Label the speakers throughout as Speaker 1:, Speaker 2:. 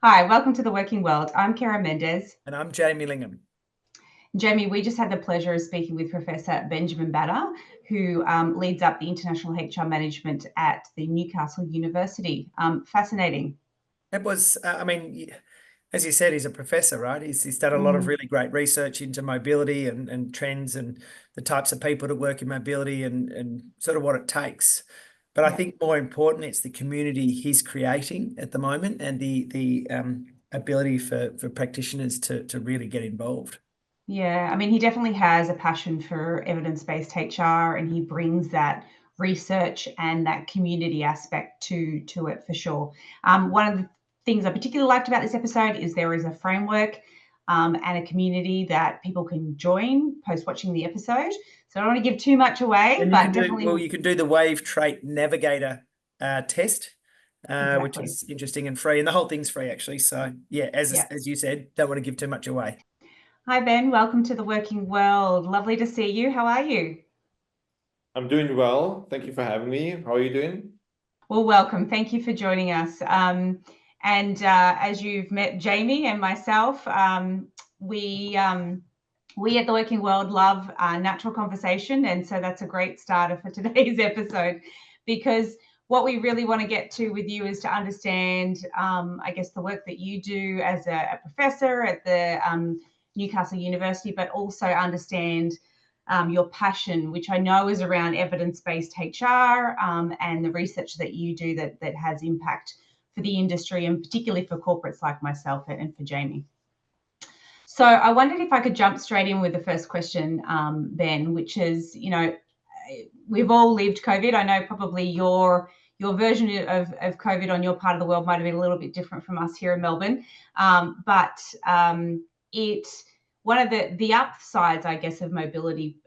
Speaker 1: Hi, welcome to the Working World. I'm Kara Mendez.
Speaker 2: And I'm Jamie Lingham.
Speaker 1: Jamie, we just had the pleasure of speaking with Professor Benjamin Batter, who leads up the international HR management at the Newcastle University. Fascinating.
Speaker 2: It was, as you said, he's a professor, right? He's done a lot of really great research into mobility and trends and the types of people that work in mobility and sort of what it takes. But I think more important, it's the community he's creating at the moment and the ability for practitioners to really get involved.
Speaker 1: Yeah, I mean, he definitely has a passion for evidence-based HR, and he brings that research and that community aspect to it for sure. One of the things I particularly liked about this episode is there is a framework and a community that people can join post watching the episode. So I don't want to give too much away,
Speaker 2: And
Speaker 1: but definitely.
Speaker 2: you can do the Wave Trait Navigator test, which
Speaker 1: Exactly.
Speaker 2: is interesting and free, and the whole thing's free actually. So yeah,
Speaker 1: Yeah.
Speaker 2: as you said, don't want to give too much away.
Speaker 1: Hi, Ben. Welcome to the Working World. Lovely to see you. How are you?
Speaker 3: I'm doing well. Thank you for having me. How are you doing?
Speaker 1: Well, welcome. Thank you for joining us. And as you've met Jamie and myself, we at the Working World love natural conversation. And so that's a great starter for today's episode, because what we really want to get to with you is to understand, I guess, the work that you do as a professor at the Newcastle University, but also understand your passion, which I know is around evidence-based HR and the research that you do that has impact for the industry and particularly for corporates like myself and for Jamie. So I wondered if I could jump straight in with the first question, Ben, which is, we've all lived COVID. I know probably your version of COVID on your part of the world might have been a little bit different from us here in Melbourne, but it one of the upsides, I guess, of mobility,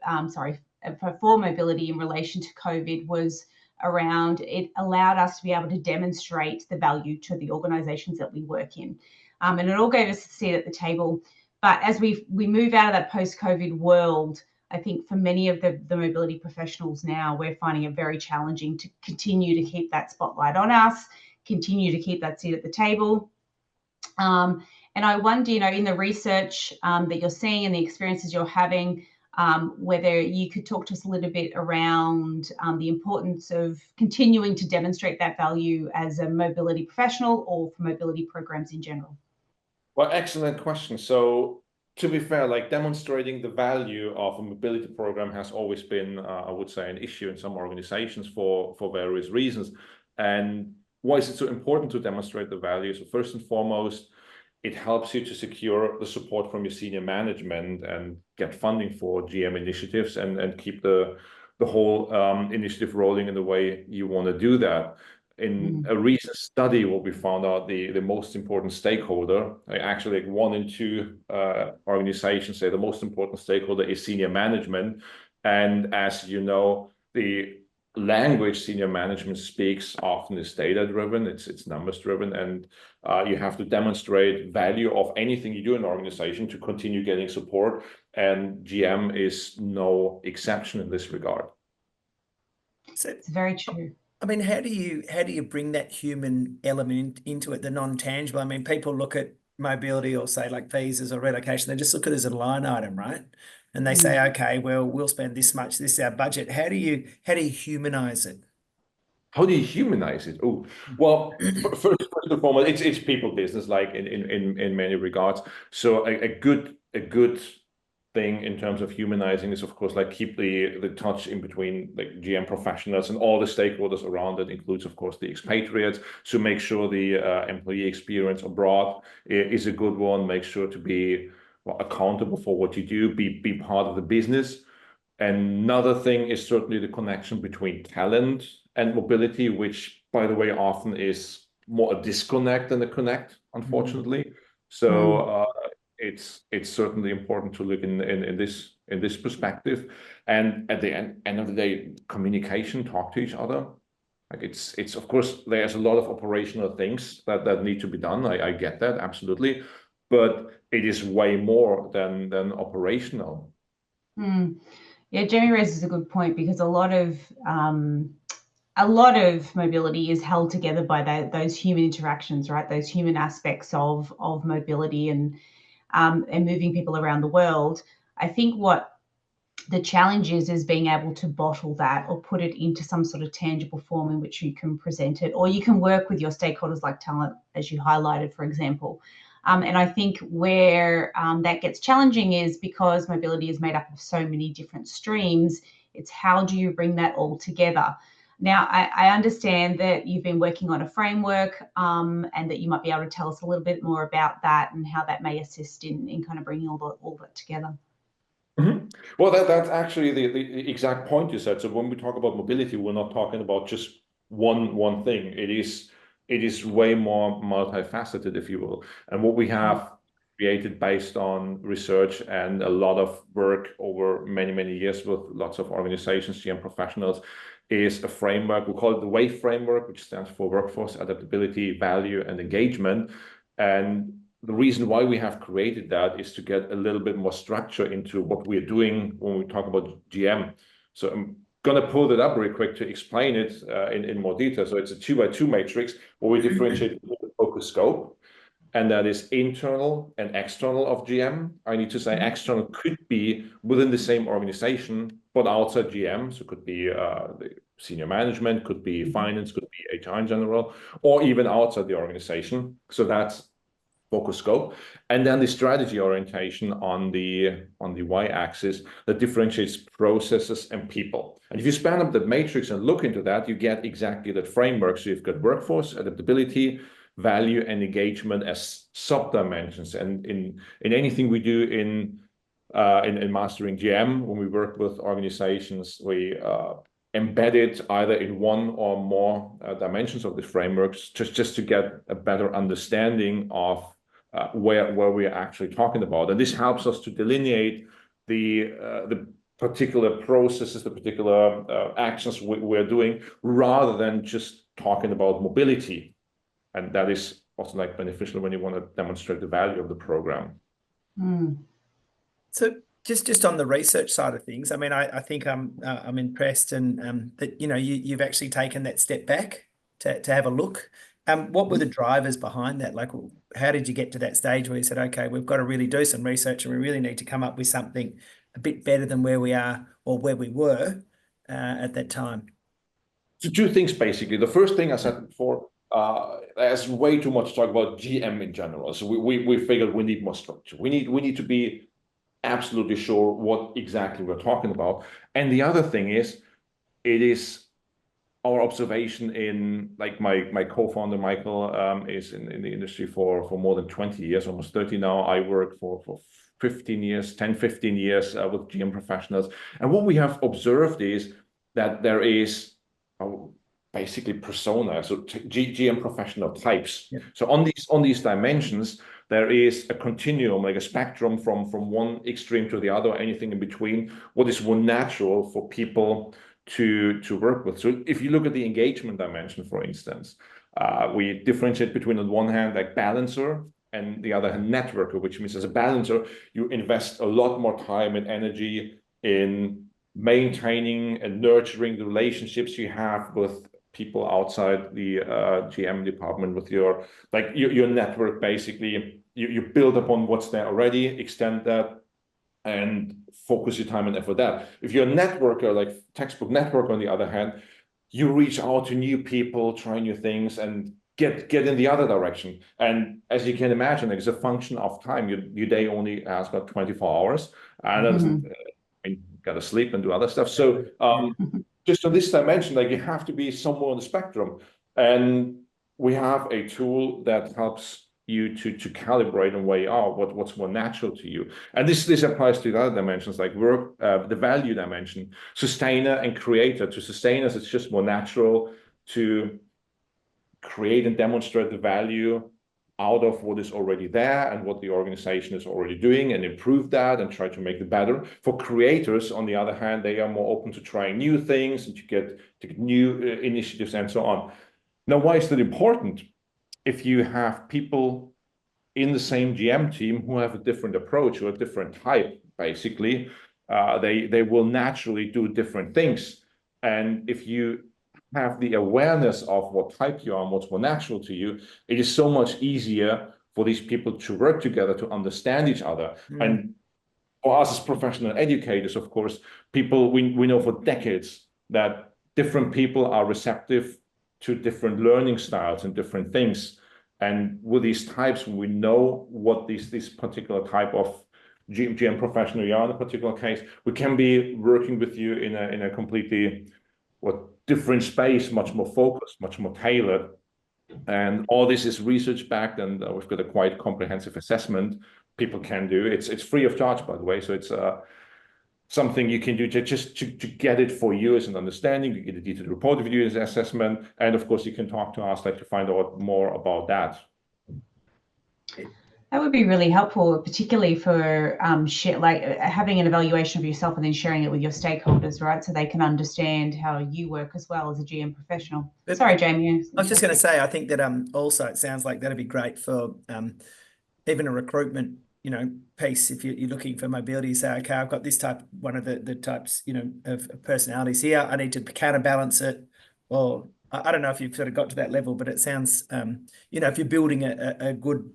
Speaker 1: for mobility in relation to COVID was around it allowed us to be able to demonstrate the value to the organisations that we work in, and it all gave us a seat at the table. But as we move out of that post-COVID world, I think for many of the mobility professionals now, we're finding it very challenging to continue to keep that spotlight on us, continue to keep that seat at the table. And I wonder, in the research that you're seeing and the experiences you're having, whether you could talk to us a little bit around the importance of continuing to demonstrate that value as a mobility professional or for mobility programs in general.
Speaker 3: Well, excellent question. So to be fair, like demonstrating the value of a mobility program has always been, I would say, an issue in some organizations for various reasons. And why is it so important to demonstrate the value? So first and foremost, it helps you to secure the support from your senior management and get funding for GM initiatives and keep the whole initiative rolling in the way you want to do that. In a recent study, what we found out, the most important stakeholder, actually like 1 in 2 organizations say the most important stakeholder is senior management. And as you know, the language senior management speaks often is data driven, it's numbers driven, and you have to demonstrate value of anything you do in an organization to continue getting support, and GM is no exception in this regard.
Speaker 2: So,
Speaker 1: it's very true.
Speaker 2: I mean, how do you bring that human element into it, the non-tangible? I mean, people look at mobility or say like visas or relocation, they just look at it as a line item, right? And they say, okay, well, we'll spend this much, this is our budget. How do you humanize it?
Speaker 3: How do you humanize it? Oh, well, first and foremost, it's people business, like in many regards. So a good thing in terms of humanizing is, of course, like keep the touch in between like GM professionals and all the stakeholders around it, includes, of course, the expatriates. So make sure the employee experience abroad is a good one. Make sure to be accountable for what you do, be part of the business. Another thing is certainly the connection between talent and mobility, which, by the way, often is more a disconnect than a connect, unfortunately. So it's certainly important to look in this perspective. And at the end of the day, communication, talk to each other. Like it's of course there's a lot of operational things that need to be done. I get that, absolutely, but it is way more than operational.
Speaker 1: Yeah, Jamie raises a good point, because a lot of a lot of mobility is held together by those human interactions, right? Those human aspects of mobility and moving people around the world. I think what the challenge is being able to bottle that or put it into some sort of tangible form in which you can present it, or you can work with your stakeholders like talent, as you highlighted, for example. And I think where that gets challenging is because mobility is made up of so many different streams. It's how do you bring that all together? Now, I understand that you've been working on a framework and that you might be able to tell us a little bit more about that and how that may assist in kind of bringing all that together.
Speaker 3: Mm-hmm. Well, that's actually the exact point you said. So when we talk about mobility, we're not talking about just one thing. It is way more multifaceted, if you will. And what we have created based on research and a lot of work over many years with lots of organizations, GM professionals, is a framework. We call it the WAVE framework, which stands for workforce, adaptability, value, and engagement. And the reason why we have created that is to get a little bit more structure into what we're doing when we talk about GM. So I'm going to pull it up real quick to explain it in more detail. So it's a 2x2 matrix where we differentiate the focus scope, and that is internal and external of GM. I need to say external could be within the same organization, but outside GM. So it could be the senior management, could be finance, could be HR in general, or even outside the organization. So that's focus scope. And then the strategy orientation on the y-axis that differentiates processes and people. And if you span up the matrix and look into that, you get exactly that framework. So you've got workforce, adaptability, value, and engagement as sub-dimensions. And in anything we do in mastering GM, when we work with organizations, we embed it either in one or more dimensions of the frameworks, just to get a better understanding of where we're actually talking about. And this helps us to delineate the particular processes, the particular actions we're doing, rather than just talking about mobility. And that is also like beneficial when you want to demonstrate the value of the program.
Speaker 2: So just on the research side of things, I mean, I think I'm impressed and that you've actually taken that step back to have a look. What were the drivers behind that? Like, how did you get to that stage where you said, okay, we've got to really do some research and we really need to come up with something a bit better than where we are or where we were at that time?
Speaker 3: So two things, basically. The first thing I said before, there's way too much talk about GM in general. So we figured we need more structure. We need to be absolutely sure what exactly we're talking about. And the other thing is, it is our observation in, like, my co-founder Michael is in the industry for more than 20 years, almost 30 now. I work for 15 years, 10, 15 years with GM professionals. And what we have observed is that there is basically persona, so GM professional types. Yeah. So on these dimensions, there is a continuum, like a spectrum from one extreme to the other, anything in between, what is more natural for people to work with. So if you look at the engagement dimension, for instance, we differentiate between, on one hand, like balancer, and the other hand, networker, which means as a balancer, you invest a lot more time and energy in maintaining and nurturing the relationships you have with people outside the GM department, with your network. Basically, you build upon what's there already, extend that, and focus your time and effort there. If you're a networker, like textbook networker, on the other hand, you reach out to new people, try new things, and get in the other direction. And as you can imagine, it's a function of time. Your day only has got 24 hours, and that doesn't, you got to sleep and do other stuff. So just on this dimension, like, you have to be somewhere on the spectrum. And we have a tool that helps you to calibrate and weigh out what's more natural to you. And this applies to the other dimensions, like work, the value dimension, sustainer and creator. To sustainers, it's just more natural to create and demonstrate the value out of what is already there and what the organization is already doing, and improve that and try to make it better. For creators, on the other hand, they are more open to trying new things and to get new initiatives and so on. Now, why is that important? If you have people in the same GM team who have a different approach or a different type, basically, they will naturally do different things. And if you have the awareness of what type you are and what's more natural to you, it is so much easier for these people to work together, to understand each other. And for us as professional educators, of course, we know for decades that different people are receptive to different learning styles and different things. And with these types, we know what this particular type of GM professional you are in a particular case, we can be working with you in a completely different space, much more focused, much more tailored. And all this is research backed, and we've got a quite comprehensive assessment people can do. It's free of charge, by the way, so it's something you can do just to get it for you as an understanding. You get a detailed report of you as an assessment, and of course you can talk to us to find out more about that.
Speaker 1: That would be really helpful, particularly for having an evaluation of yourself and then sharing it with your stakeholders, right? So they can understand how you work as well as a GM professional. Sorry, Jamie.
Speaker 2: I was just going to say, I think that also it sounds like that'd be great for even a recruitment, piece. If you're looking for mobility, say, okay, I've got this type, one of the types, of personalities here. I need to counterbalance it. Or I don't know if you've sort of got to that level, but it sounds, if you're building a good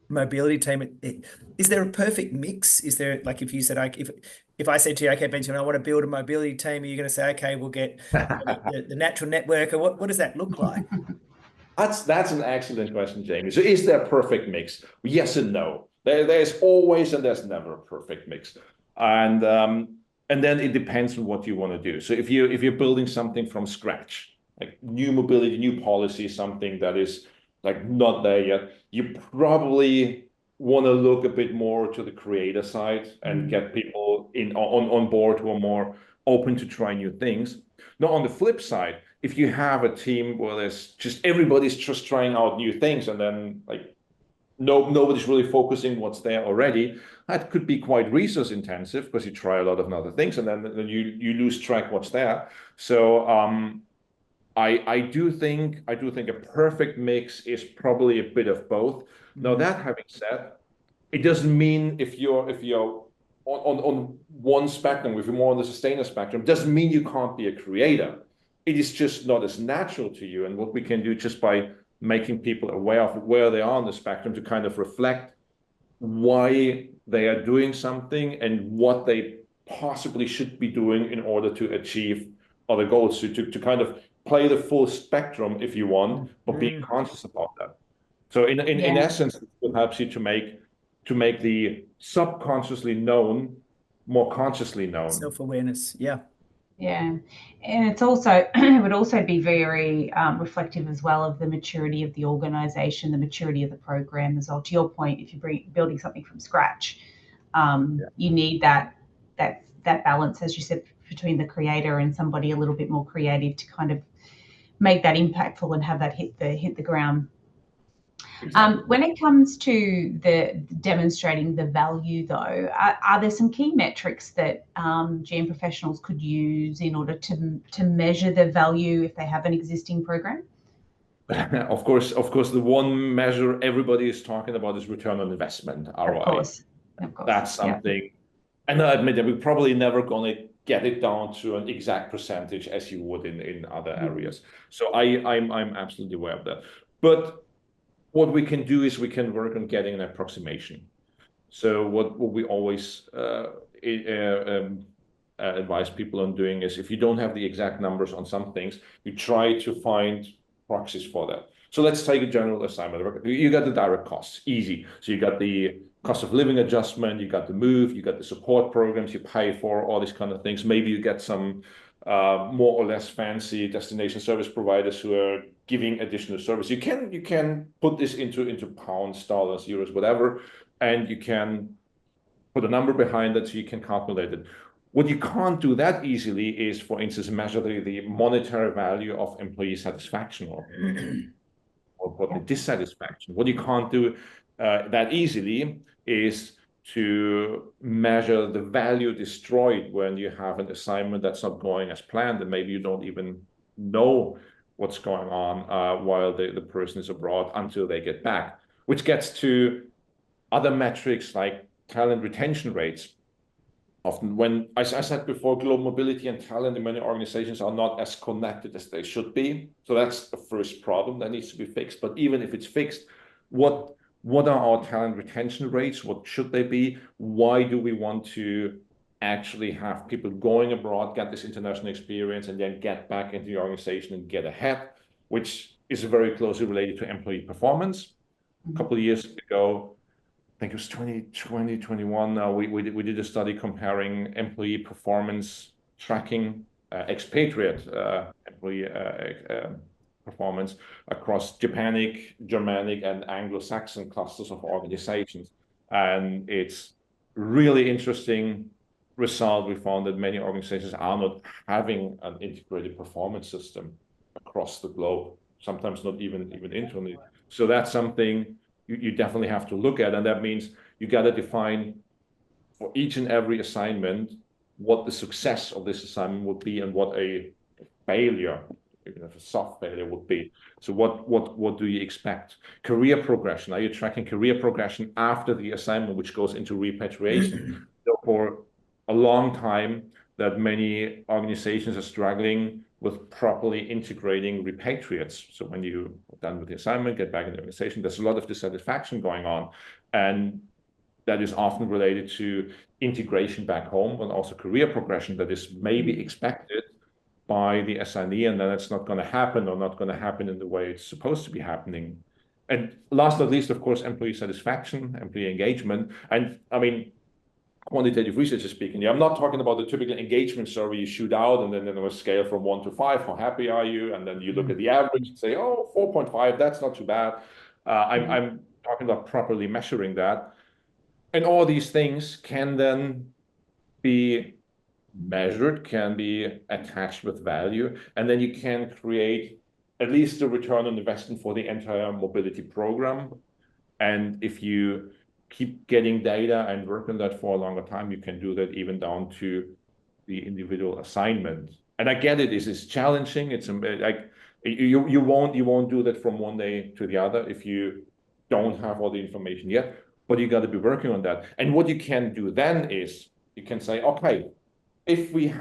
Speaker 2: mobility team, is there a perfect mix? Is there, like, if you said, if I said to you, okay, Benjamin, I want to build a mobility team, are you going to say, okay, we'll get the natural network, or what does that look like?
Speaker 3: That's an excellent question, Jamie. So is there a perfect mix? Yes and no. There's always and there's never a perfect mix. And then it depends on what you want to do. So if you're building something from scratch, like new mobility, new policy, something that is like not there yet, you probably want to look a bit more to the creator side and get people on board who are more open to try new things. Now, on the flip side, if you have a team where there's just everybody's just trying out new things, and then like nobody's really focusing what's there already, that could be quite resource intensive because you try a lot of other things, and then you lose track what's there. So I do think a perfect mix is probably a bit of both. Now, that having said, it doesn't mean if you're on one spectrum, if you're more on the sustainer spectrum, doesn't mean you can't be a creator. It is just not as natural to you. And what we can do just by making people aware of where they are on the spectrum to kind of reflect why they are doing something and what they possibly should be doing in order to achieve other goals. So to kind of play the full spectrum if you want, but being conscious about that. So in essence, it helps you to make the subconsciously known more consciously known.
Speaker 2: Self-awareness, yeah.
Speaker 1: Yeah, and it's also it would also be very reflective as well of the maturity of the organisation, the maturity of the program as well. To your point, if you're building something from scratch, you need that balance, as you said, between the creator and somebody a little bit more creative to kind of make that impactful and have that hit the ground. Exactly. When it comes to the demonstrating the value, though, are there some key metrics that GM professionals could use in order to measure the value if they have an existing program?
Speaker 3: Of course, the one measure everybody is talking about is return on investment, ROI.
Speaker 1: Of course.
Speaker 3: That's something, and I admit that we're probably never going to get it down to an exact percentage as you would in other areas. So I'm absolutely aware of that. But what we can do is we can work on getting an approximation. So what we always advise people on doing is, if you don't have the exact numbers on some things, you try to find proxies for that. So let's take a general assignment. You got the direct costs, easy. So you got the cost of living adjustment, you got the move, you got the support programs you pay for, all these kind of things. Maybe you get some more or less fancy destination service providers who are giving additional service. You can put this into pounds, dollars, euros, whatever, and you can put a number behind it so you can calculate it. What you can't do that easily is, for instance, measure the monetary value of employee satisfaction or the dissatisfaction. What you can't do that easily is to measure the value destroyed when you have an assignment that's not going as planned, and maybe you don't even know what's going on while the person is abroad until they get back, which gets to other metrics like talent retention rates. often when, as I said before, global mobility and talent in many organizations are not as connected as they should be. So that's the first problem that needs to be fixed. But even if it's fixed, what are our talent retention rates? What should they be? Why do we want to actually have people going abroad, get this international experience, and then get back into the organization and get ahead, which is very closely related to employee performance. A couple of years ago, I think it was 2020, 21, we did a study comparing employee performance tracking, expatriate employee performance across Japanic, Germanic, and Anglo-Saxon clusters of organizations. And it's really interesting result. We found that many organizations are not having an integrated performance system across the globe, sometimes not even internally. So that's something you definitely have to look at. And that means you got to define for each and every assignment what the success of this assignment would be and what a failure, even if a soft failure, would be. So what do you expect? Career progression. Are you tracking career progression after the assignment, which goes into repatriation? So for a long time, that many organizations are struggling with properly integrating repatriates. So when you're done with the assignment, get back in the organization, there's a lot of dissatisfaction going on. And that is often related to integration back home and also career progression that is maybe expected by the assignee, and then it's not going to happen or not going to happen in the way it's supposed to be happening. And last but not least, of course, employee satisfaction, employee engagement. And I mean, quantitative research is speaking. I'm not talking about the typical engagement survey you shoot out and then on a scale from 1 to 5, how happy are you? And then you look at the average and say, oh, 4.5, that's not too bad. I'm talking about properly measuring that. And all these things can then be measured, can be attached with value, and then you can create at least a return on investment for the entire mobility program. And if you keep getting data and work on that for a longer time, you can do that even down to the individual assignment. And I get it, this is challenging. It's like you won't do that from one day to the other if you don't have all the information yet, but you got to be working on that. And what you can do then is you can say, okay, if we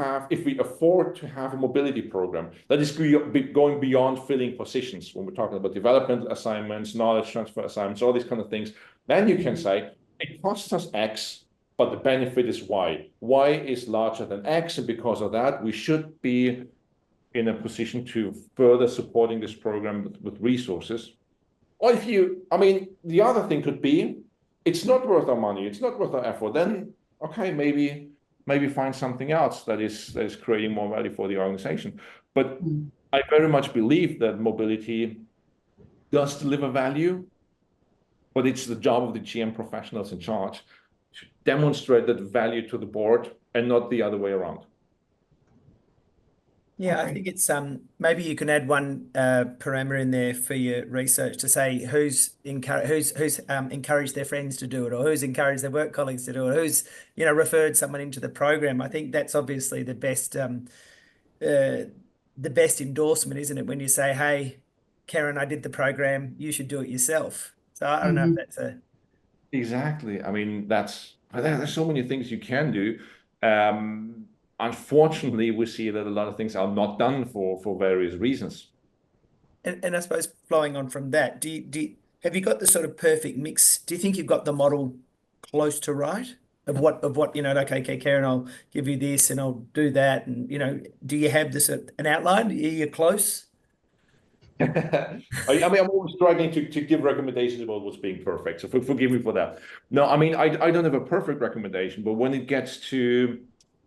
Speaker 3: afford to have a mobility program that is going beyond filling positions, when we're talking about development assignments, knowledge transfer assignments, all these kind of things, then you can say it costs us X, but the benefit is Y. Y is larger than X, and because of that, we should be in a position to further supporting this program with resources. Or the other thing could be, it's not worth our money, it's not worth our effort, then, okay, maybe find something else that is creating more value for the organization. But I very much believe that mobility does deliver value, but it's the job of the GM professionals in charge to demonstrate that value to the board and not the other way around.
Speaker 2: Yeah, I think it's maybe you can add one parameter in there for your research to say who's encouraged their friends to do it, or who's encouraged their work colleagues to do it, who's referred someone into the program. I think that's obviously the best endorsement, isn't it? When you say, "Hey, Karen, I did the program. You should do it yourself." So I don't know if that's a
Speaker 3: exactly. I mean, there's so many things you can do. Unfortunately, we see that a lot of things are not done for various reasons.
Speaker 2: And I suppose flowing on from that, have you got the sort of perfect mix? Do you think you've got the model close to right of what like, okay, Karen, I'll give you this and I'll do that, and do you have this an outline? Are you close?
Speaker 3: I mean, I'm always struggling to give recommendations about what's being perfect, so forgive me for that. No, I mean, I don't have a perfect recommendation, but when it gets to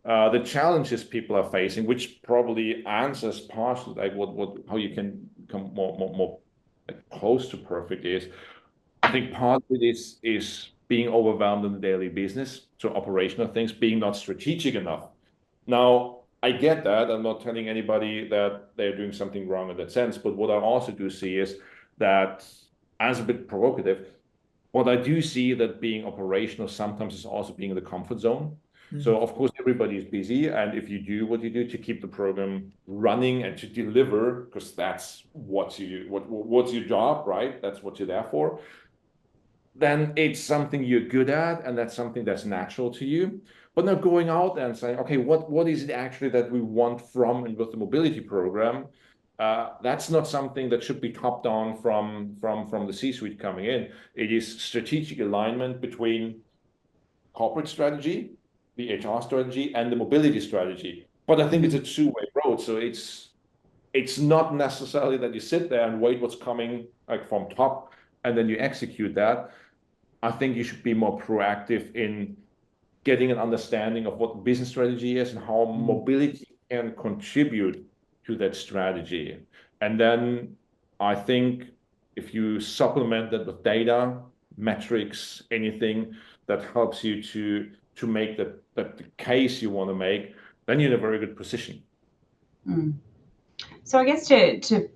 Speaker 3: the challenges people are facing, which probably answers partially like how you can become more like, close to perfect is, I think part of it is being overwhelmed in the daily business, so operational things, being not strategic enough. Now, I get that. I'm not telling anybody that they're doing something wrong in that sense, but what I also do see is that, as a bit provocative, what I do see that being operational sometimes is also being in the comfort zone. So of course everybody is busy, and if you do what you do to keep the program running and to deliver, because that's what's your job, right? That's what you're there for. then it's something you're good at, and that's something that's natural to you. But now going out and saying, okay, what is it actually that we want from and with the mobility program? That's not something that should be top down from the C-suite coming in. It is strategic alignment between corporate strategy, the HR strategy, and the mobility strategy. But I think it's a two-way road. So it's not necessarily that you sit there and wait what's coming like from top and then you execute that. I think you should be more proactive in getting an understanding of what business strategy is and how mobility can contribute to that strategy. And then I think if you supplement that with data, metrics, anything that helps you to make that the case you want to make, then you're in a very good position.
Speaker 1: So I guess to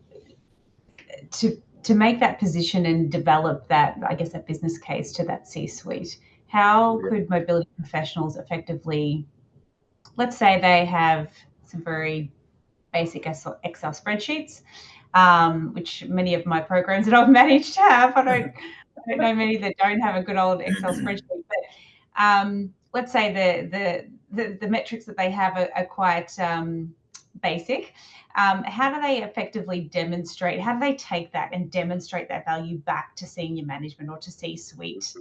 Speaker 1: make that position and develop that, I guess, that business case to that C-suite, how could mobility professionals effectively, let's say they have some very basic Excel spreadsheets, which many of my programs that I've managed have. I don't know many that don't have a good old Excel spreadsheet, but let's say the metrics that they have are quite basic. How do they effectively demonstrate, how do they take that and demonstrate that value back to senior management or to C-suite?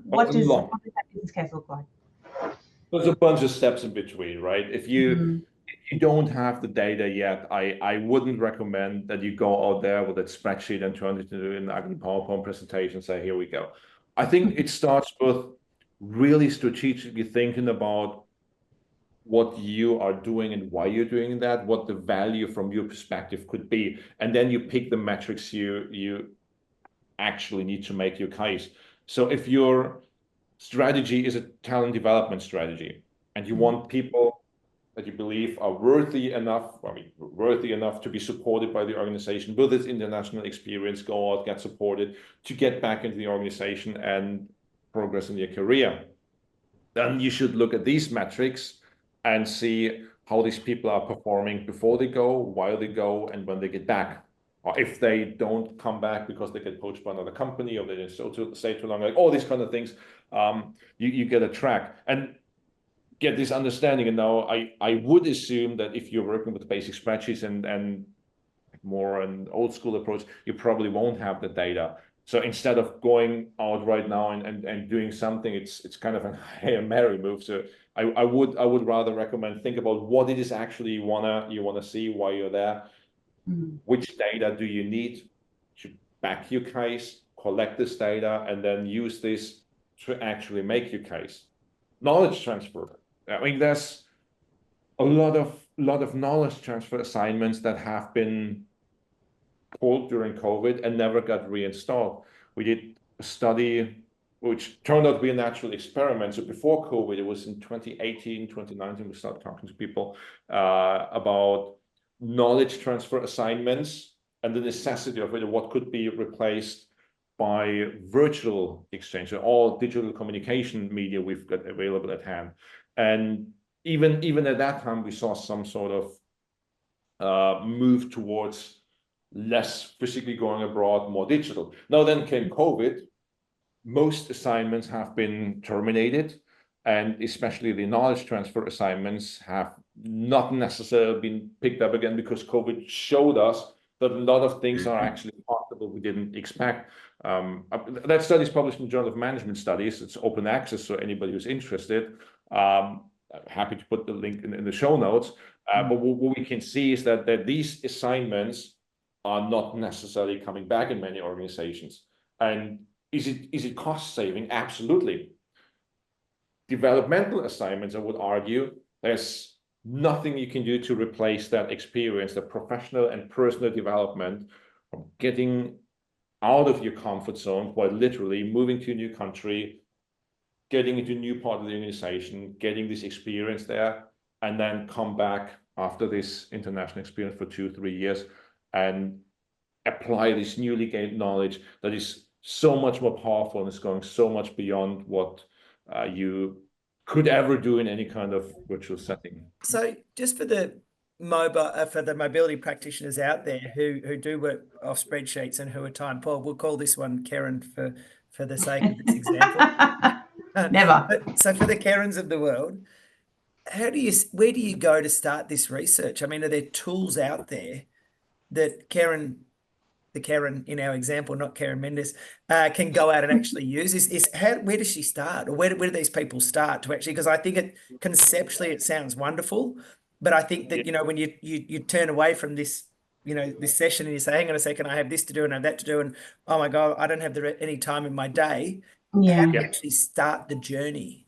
Speaker 1: What does that business case look like?
Speaker 3: There's a bunch of steps in between, right? If you don't have the data yet, I wouldn't recommend that you go out there with that spreadsheet and turn it into an ugly PowerPoint presentation and say, here we go. I think it starts with really strategically thinking about what you are doing and why you're doing that, what the value from your perspective could be. And then you pick the metrics you actually need to make your case. So if your strategy is a talent development strategy and you want people that you believe are worthy enough to be supported by the organization with its international experience, go out, get supported to get back into the organization and progress in your career, then you should look at these metrics and see how these people are performing before they go, while they go, and when they get back. Or if they don't come back because they get poached by another company or they didn't stay too long, like all these kind of things, you get a track and get this understanding. And now I would assume that if you're working with basic spreadsheets and more an old school approach, you probably won't have the data. So instead of going out right now and doing something, it's kind of a Hail Mary move. So I would rather recommend think about what it is actually you wanna see, why you're there, which data do you need to back your case, collect this data, and then use this to actually make your case. Knowledge transfer. I mean, there's a lot of knowledge transfer assignments that have been pulled during COVID and never got reinstalled. We did a study which turned out to be a natural experiment. So before COVID, it was in 2018, 2019, we started talking to people about knowledge transfer assignments and the necessity of it and what could be replaced by virtual exchange, so all digital communication media we've got available at hand. And even at that time, we saw some sort of move towards less physically going abroad, more digital. Now then came COVID. Most assignments have been terminated, and especially the knowledge transfer assignments have not necessarily been picked up again because COVID showed us that a lot of things are actually possible we didn't expect. That study is published in the Journal of Management Studies. It's open access, so anybody who's interested, happy to put the link in the show notes. But what we can see is that these assignments are not necessarily coming back in many organizations. And is it cost saving? Absolutely. Developmental assignments, I would argue, there's nothing you can do to replace that experience, the professional and personal development from getting out of your comfort zone, quite literally moving to a new country, getting into a new part of the organization, getting this experience there, and then come back after this international experience for 2-3 years and apply this newly gained knowledge that is so much more powerful and is going so much beyond what you could ever do in any kind of virtual setting.
Speaker 2: So just for the mobility practitioners out there who do work off spreadsheets and who are time poor, we'll call this one Karen for for the sake of this example.
Speaker 1: Never.
Speaker 2: So for the Karens of the world, where do you go to start this research? I mean, are there tools out there that the Karen in our example, not Karen Mendes, can go out and actually use? Where does she start, or where do these people start to actually? Because I think conceptually it sounds wonderful, but I think that when you turn away from this this session and you say, hang on a second, I have this to do and I have that to do, and oh my God, I don't have any time in my day.
Speaker 1: Yeah.
Speaker 2: How do you actually start the journey?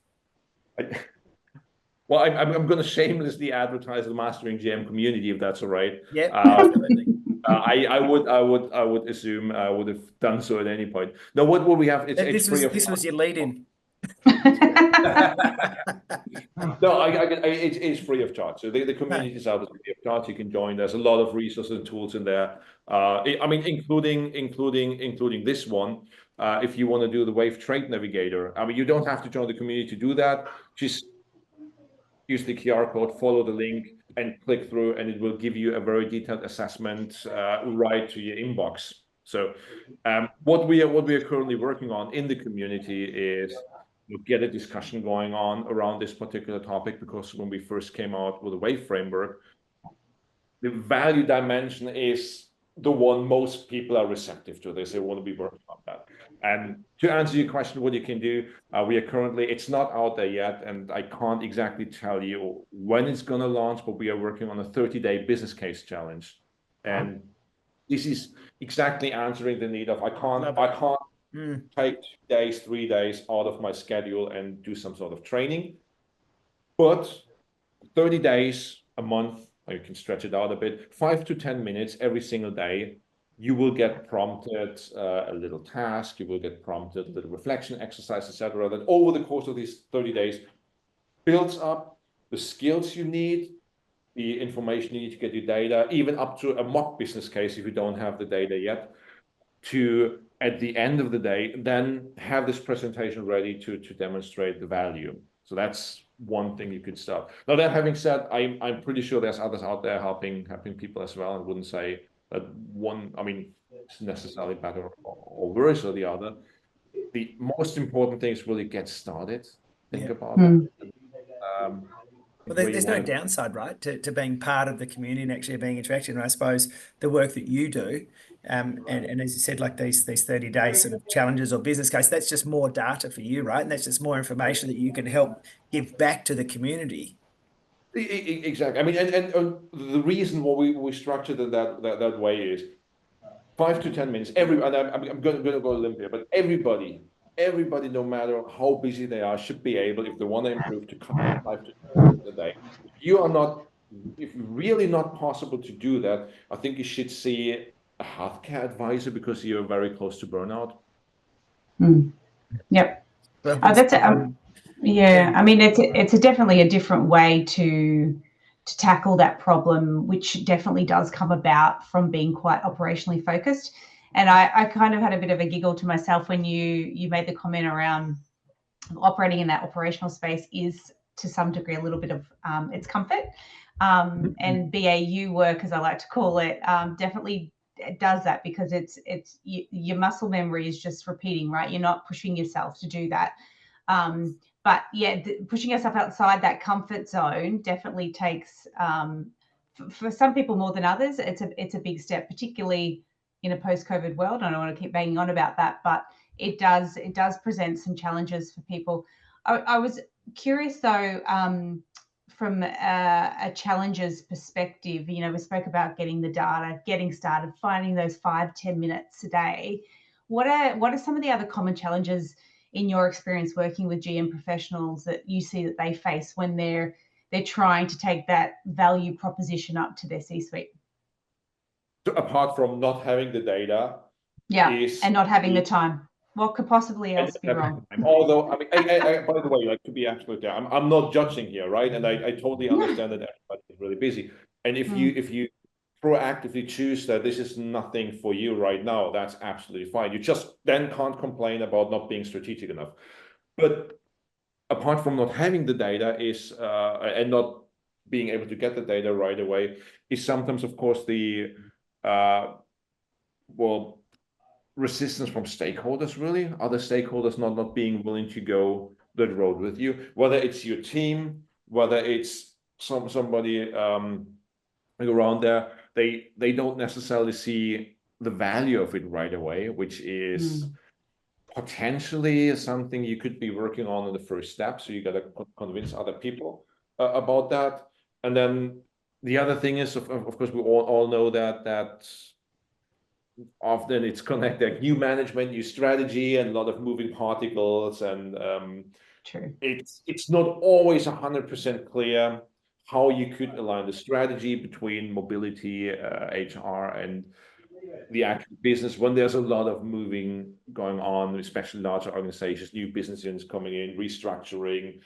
Speaker 3: Well, I'm going to shamelessly advertise the Mastering GM community, if that's all right.
Speaker 2: Yeah, absolutely.
Speaker 3: I would assume I would have done so at any point. No, what we have? This
Speaker 2: was your lead in.
Speaker 3: No, it's free of charge. So the community itself is free of charge. You can join. There's a lot of resources and tools in there. I mean, including this one. If you want to do the Wave Trade Navigator, I mean, you don't have to join the community to do that. Just use the QR code, follow the link, and click through, and it will give you a very detailed assessment right to your inbox. So, what we are currently working on in the community is get a discussion going on around this particular topic, because when we first came out with the Wave framework, the value dimension is the one most people are receptive to. They want to be working on that. And to answer your question, what you can do, we are currently, it's not out there yet, and I can't exactly tell you when it's going to launch, but we are working on a 30-day business case challenge. And this is exactly answering the need of, I can't take 2 days, 3 days out of my schedule and do some sort of training. But 30 days, a month, or you can stretch it out a bit, 5 to 10 minutes every single day, you will get prompted a little task, you will get prompted a little reflection exercise, etc. That over the course of these 30 days builds up the skills you need, the information you need to get your data, even up to a mock business case if you don't have the data yet, to, at the end of the day, then have this presentation ready to demonstrate the value. So that's one thing you could start. Now, that having said, I'm pretty sure there's others out there helping people as well. I wouldn't say that one, I mean, it's necessarily better or worse or the other. The most important thing is really get started. Think about it.
Speaker 2: Well, there's no downside, right, to being part of the community and actually being interactive. And I suppose the work that you do, and as you said, like these 30-day sort of challenges or business case, that's just more data for you, right? And that's just more information that you can help give back to the community.
Speaker 3: Exactly. I mean, and the reason why we structured it that way is 5 to 10 minutes. And I'm going to go Olympia, but everybody, no matter how busy they are, should be able, if they want to improve, to come 5 to 10 minutes a day. If really not possible to do that, I think you should see a healthcare advisor, because you're very close to burnout.
Speaker 1: Yep. That's it. Yeah, I mean, it's definitely a different way to tackle that problem, which definitely does come about from being quite operationally focused. And I kind of had a bit of a giggle to myself when you made the comment around operating in that operational space is to some degree a little bit of its comfort. And BAU work, as I like to call it, definitely does that, because it's your muscle memory is just repeating, right? You're not pushing yourself to do that. But yeah, pushing yourself outside that comfort zone definitely takes, for some people more than others, it's a big step, particularly in a post-COVID world. I don't want to keep banging on about that, but it does present some challenges for people. I was curious though, from a challenges perspective, we spoke about getting the data, getting started, finding those 5-10 minutes a day. What are some of the other common challenges in your experience working with GM professionals that you see that they face when they're trying to take that value proposition up to their C-suite?
Speaker 3: So apart from not having the data,
Speaker 1: and not having the time, what could possibly else be wrong?
Speaker 3: Although, I mean, by the way, like, to be absolutely clear, I'm not judging here, right? And I totally understand that everybody is really busy. And if you proactively choose that this is nothing for you right now, that's absolutely fine. You just then can't complain about not being strategic enough. But apart from not having the data and not being able to get the data right away, is sometimes, of course, the resistance from stakeholders, really. Other stakeholders not being willing to go that road with you, whether it's your team, whether it's somebody around there, they don't necessarily see the value of it right away, which is potentially something you could be working on in the first step. So you got to convince other people about that. And then the other thing is, of course, we all know that often it's connected, new management, new strategy, and a lot of moving particles, and
Speaker 1: True.
Speaker 3: it's not always 100% clear how you could align the strategy between mobility, HR, and the actual business when there's a lot of moving going on, especially larger organizations, new business units coming in, restructuring,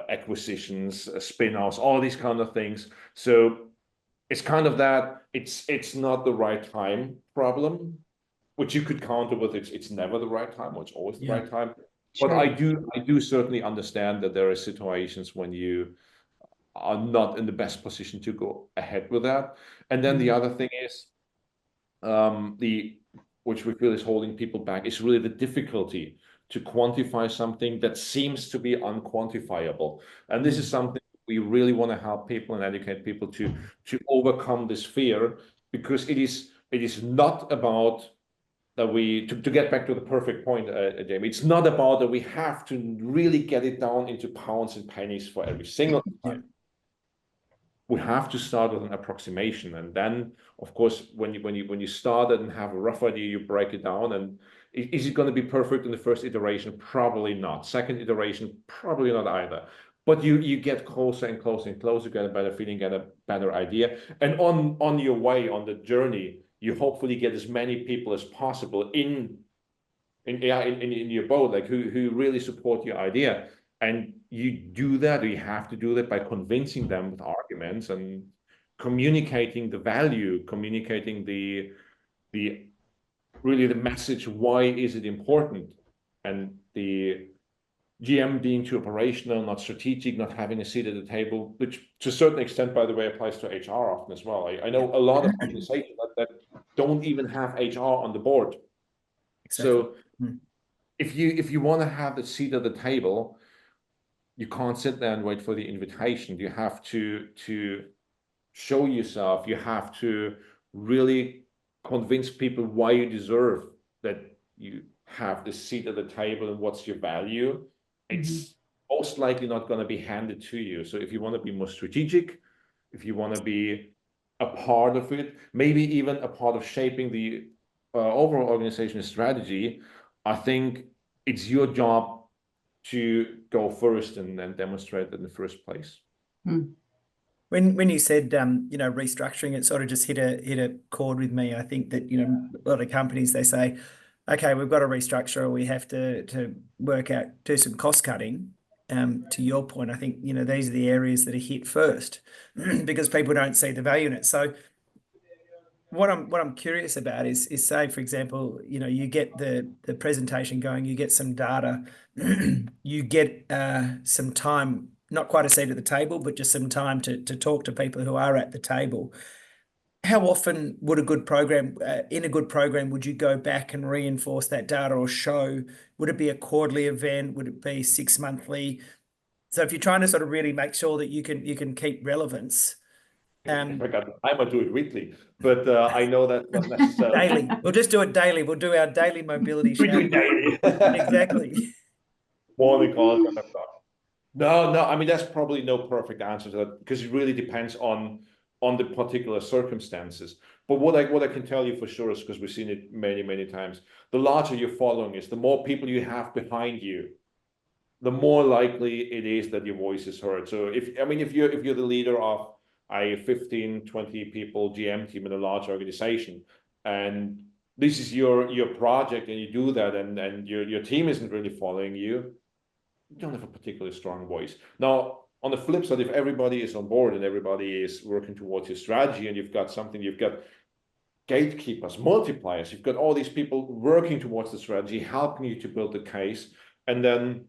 Speaker 3: acquisitions, spin-offs, all these kind of things. So it's kind of that it's not the right time problem, which you could counter with it's never the right time, or it's always the right time.
Speaker 1: Sure.
Speaker 3: But I do certainly understand that there are situations when you are not in the best position to go ahead with that. And then the other thing is, which we feel is holding people back, is really the difficulty to quantify something that seems to be unquantifiable. And this is something we really want to help people and educate people to overcome this fear, because it is not about that to get back to the perfect point, Jamie, it's not about that we have to really get it down into pounds and pennies for every single time. We have to start with an approximation, and then, of course, when you start it and have a rough idea, you break it down. And is it going to be perfect in the first iteration? Probably not. Second iteration, probably not either. But you get closer and closer and closer, get a better feeling, get a better idea, and on your way, on the journey, you hopefully get as many people as possible in your boat, like who really support your idea. And you do that, or you have to do that by convincing them with arguments and communicating the value, communicating the really the message. Why is it important? And the GM being too operational, not strategic, not having a seat at the table, which to a certain extent, by the way, applies to HR often as well. I know a lot of organizations that don't even have HR on the board. Exactly. So if you want to have the seat at the table, you can't sit there and wait for the invitation. You have to show yourself. You have to really convince people why you deserve that you have the seat at the table and what's your value. It's most likely not going to be handed to you. So if you want to be more strategic, if you want to be a part of it, maybe even a part of shaping the overall organizational strategy, I think it's your job to go first and then demonstrate in the first place.
Speaker 2: When you said restructuring, it sort of just hit a chord with me. I think that a lot of companies, they say, okay, we've got to restructure, or we have to work out, do some cost cutting. To your point, I think these are the areas that are hit first because people don't see the value in it. So what I'm curious about is say, for example, you get the presentation going, you get some data, you get some time, not quite a seat at the table, but just some time to talk to people who are at the table. How often would in a good program, would you go back and reinforce that data or show? Would it be a quarterly event? Would it be 6 monthly? So if you're trying to sort of really make sure that you can keep relevance.
Speaker 3: If I got the time, I'll do it weekly, but I know that's not necessarily
Speaker 2: daily. We'll just do it daily. We'll do our daily mobility show.
Speaker 3: We do it daily.
Speaker 2: Exactly.
Speaker 3: Morning calls. No. I mean, that's probably no perfect answer to that, because it really depends on the particular circumstances. But what I can tell you for sure is, because we've seen it many times, the larger your following is, the more people you have behind you, the more likely it is that your voice is heard. So if you're the leader of a 15-20 people GM team in a large organization, and this is your project, and you do that, and your team isn't really following you, you don't have a particularly strong voice. Now, on the flip side, if everybody is on board and everybody is working towards your strategy, and you've got gatekeepers, multipliers, you've got all these people working towards the strategy, helping you to build the case, and then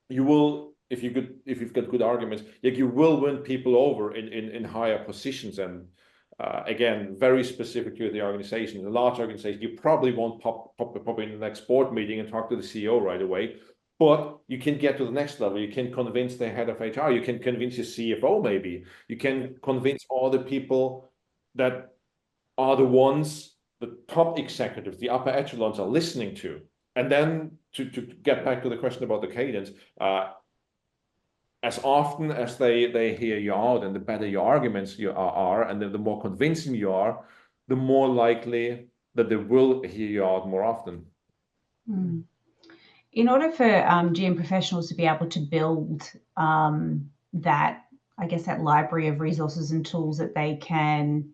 Speaker 3: you will, if you've got good arguments, like, you will win people over in higher positions. And Again, very specific to the organization. A large organization, you probably won't pop in the next board meeting and talk to the CEO right away. But you can get to the next level. You can convince the head of HR. You can convince your CFO, maybe. You can convince all the people that are the ones the top executives, the upper echelons are listening to. And then to get back to the question about the cadence, as often as they hear you out, and the better your arguments are, and the more convincing you are, the more likely that they will hear you out more often.
Speaker 1: Mm. In order for GM professionals to be able to build that, I guess, that library of resources and tools that they can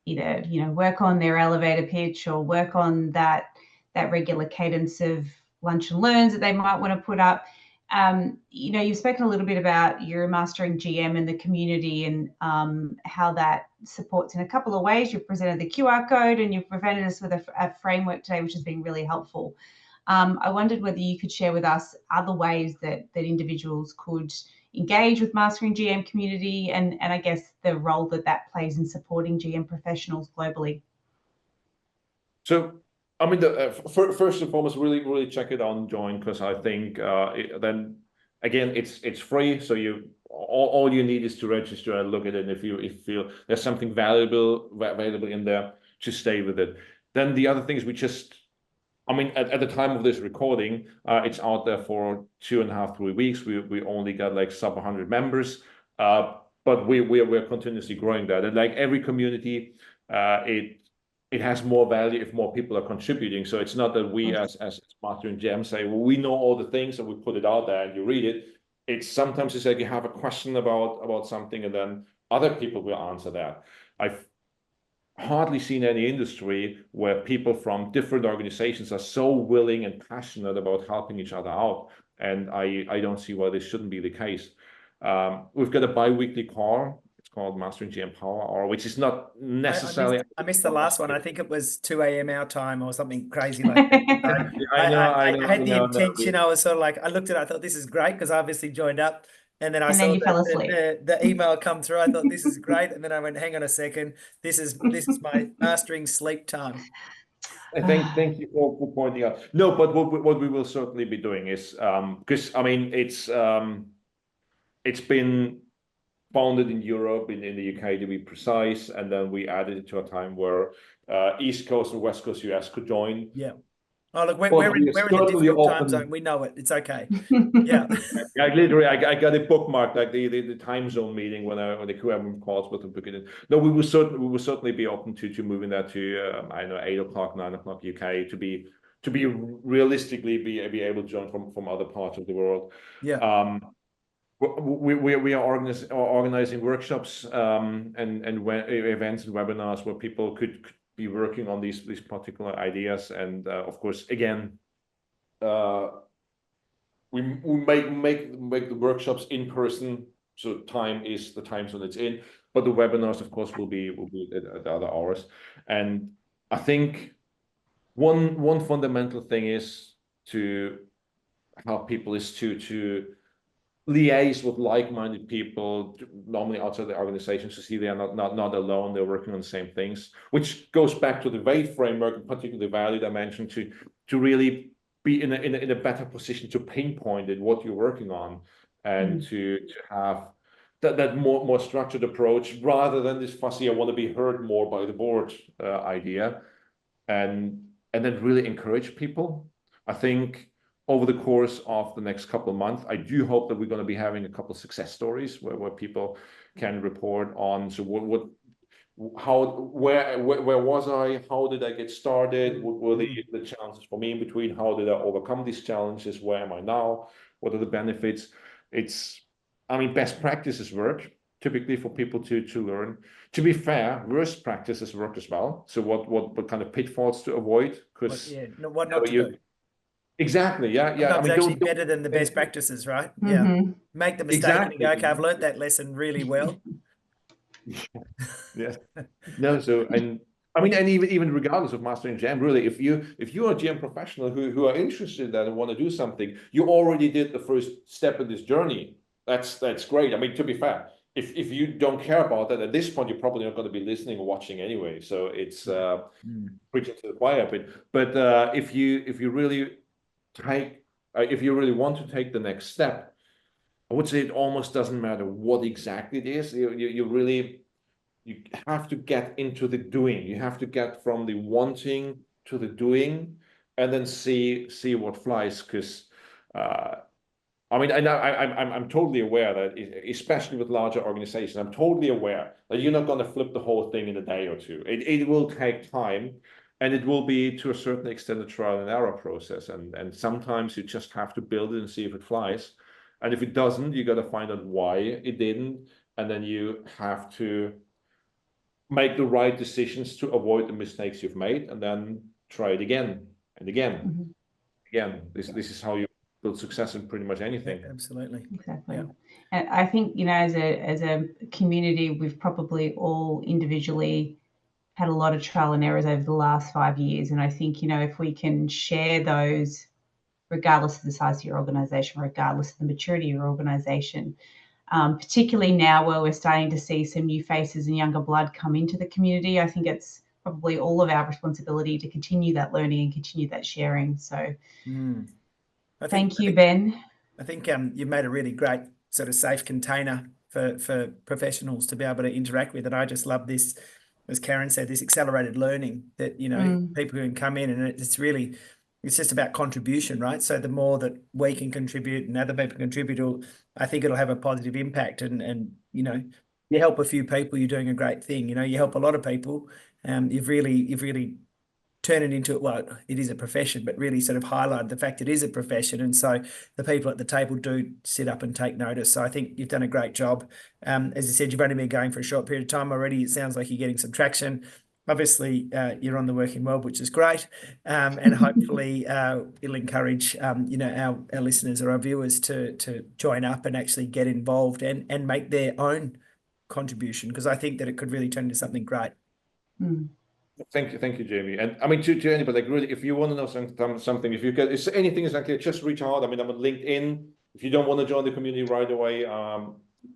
Speaker 1: either, work on their elevator pitch or work on that regular cadence of lunch and learns that they might want to put up. You've spoken a little bit about your Mastering GM and the community and how that supports in a couple of ways. You've presented the QR code and you've provided us with a framework today, which has been really helpful. I wondered whether you could share with us other ways that individuals could engage with Mastering GM community and I guess the role that plays in supporting GM professionals globally.
Speaker 3: So, I mean, first and foremost, really check it out and join, because I think then again, it's free. So all you need is to register and look at it. And if you feel there's something valuable in there, just stay with it. Then the other things at the time of this recording, it's out there for 2.5, 3 weeks. We only got like sub 100 members, but we're continuously growing that. And like every community, it has more value if more people are contributing. So it's not that we as Mastering GM say, well, we know all the things and we put it out there and you read it. It's sometimes it's like you have a question about something and then other people will answer that. I've hardly seen any industry where people from different organizations are so willing and passionate about helping each other out. And I don't see why this shouldn't be the case. We've got a bi-weekly call. It's called Mastering GM Power Hour, which is not necessarily...
Speaker 2: I missed the last one. I think it was 2 a.m. our time or something crazy like that. I had the intention. I was sort of like, I looked at it, I thought this is great because I obviously joined up. And then I saw the email come through. I thought this is great. And then I went, hang on a second. This is my mastering sleep time.
Speaker 3: Thank you for pointing out. No, but what we will certainly be doing is because I mean it's been founded in Europe, in the UK to be precise, and then we added it to a time where East Coast and West Coast US could join.
Speaker 2: Yeah. Oh, look, we're in a difficult time zone. We know it. It's okay. Yeah.
Speaker 3: I got it bookmarked, like the time zone meeting when the QM calls with them. No, we will certainly be open to moving that to 8 o'clock, 9 o'clock UK to be realistically be able to join from other parts of the world.
Speaker 2: Yeah.
Speaker 3: We are organizing workshops and events and webinars where people could be working on these particular ideas, and of course, again, we make the workshops in person, so time is the time zone it's in, but the webinars, of course, will be at other hours. And I think one fundamental thing is to help people is to liaise with like-minded people, normally outside the organization, to see they are not alone, they're working on the same things, which goes back to the VAVE framework, and particularly the value dimension, to really be in a better position to pinpoint it, what you're working on, and to have that more structured approach, rather than this fussy, I want to be heard more by the board idea, and then really encourage people. I think over the course of the next couple of months, I do hope that we're going to be having a couple of success stories where people can report on, so where was I? How did I get started? What were the challenges for me in between? How did I overcome these challenges? Where am I now? What are the benefits? Best practices work typically for people to learn. To be fair, worst practices work as well. So what kind of pitfalls to avoid? Because
Speaker 2: what not to do.
Speaker 3: Exactly. Yeah.
Speaker 2: It's actually better than the best practices, right? Yeah. Make the mistake and go, okay, I've learned that lesson really well.
Speaker 3: Yes. No. So and even regardless of Mastering GM, really, if you're a GM professional who are interested in that and want to do something, you already did the first step in this journey. That's great. I mean, to be fair, if you don't care about that, at this point, you're probably not going to be listening or watching anyway. So it's preaching to the choir a bit. But if you really if you really want to take the next step, I would say it almost doesn't matter what exactly it is. You have to get into the doing. You have to get from the wanting to the doing, and then see what flies. Because I mean, I'm totally aware that, especially with larger organizations, I'm totally aware that you're not going to flip the whole thing in a day or two. It will take time, and it will be, to a certain extent, a trial and error process. And sometimes you just have to build it and see if it flies. And if it doesn't, you got to find out why it didn't, and then you have to make the right decisions to avoid the mistakes you've made, and then try it again and again. Again, this is how you build success in pretty much anything.
Speaker 2: Yeah, absolutely.
Speaker 1: Exactly.
Speaker 2: Yeah.
Speaker 1: And I think, you know, as a community, we've probably all individually had a lot of trial and errors over the last 5 years. And I think, you know, if we can share those, regardless of the size of your organization, regardless of the maturity of your organization, particularly now where we're starting to see some new faces and younger blood come into the community, I think it's probably all of our responsibility to continue that learning and continue that sharing. So thank you, Ben.
Speaker 2: I think you've made a really great sort of safe container for professionals to be able to interact with. And I just love this, as Karen said, this accelerated learning that, you know, people can come in, and it's just about contribution, right? So the more that we can contribute and other people contribute, I think it'll have a positive impact. And you know, you help a few people, you're doing a great thing. You know, you help a lot of people. You've really turned it into, well, it is a profession, but really sort of highlighted the fact it is a profession. And so the people at the table do sit up and take notice. So I think you've done a great job. As you said, you've only been going for a short period of time already. It sounds like you're getting some traction. Obviously, you're on the working world, which is great, and hopefully it'll encourage you know, our listeners or our viewers to join up and actually get involved and make their own contribution, because I think that it could really turn into something great.
Speaker 3: Thank you, Jamie. And I mean, to anybody, like, really, if you want to know something, if you get, if anything is unclear, just reach out. I mean, I'm on LinkedIn. If you don't want to join the community right away,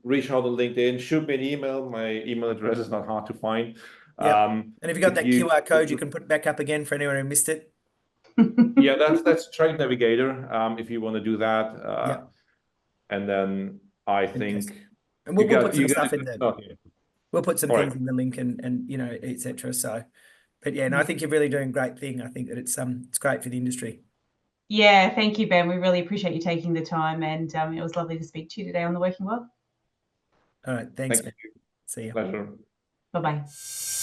Speaker 3: reach out on LinkedIn. Shoot me an email. My email address is not hard to find.
Speaker 2: Yeah. And if you got that QR code, you can put it back up again for anyone who missed it.
Speaker 3: Yeah, that's Trade Navigator. If you want to do that, and then I think,
Speaker 2: and we'll put some stuff in there. We'll put some things in the link and you know, etc. So, but yeah, no, I think you're really doing a great thing. I think that it's great for the industry.
Speaker 1: Yeah, thank you, Ben. We really appreciate you taking the time, and it was lovely to speak to you today on The Working World.
Speaker 2: All right, thanks, Ben. See you.
Speaker 3: Pleasure.
Speaker 1: Bye-bye.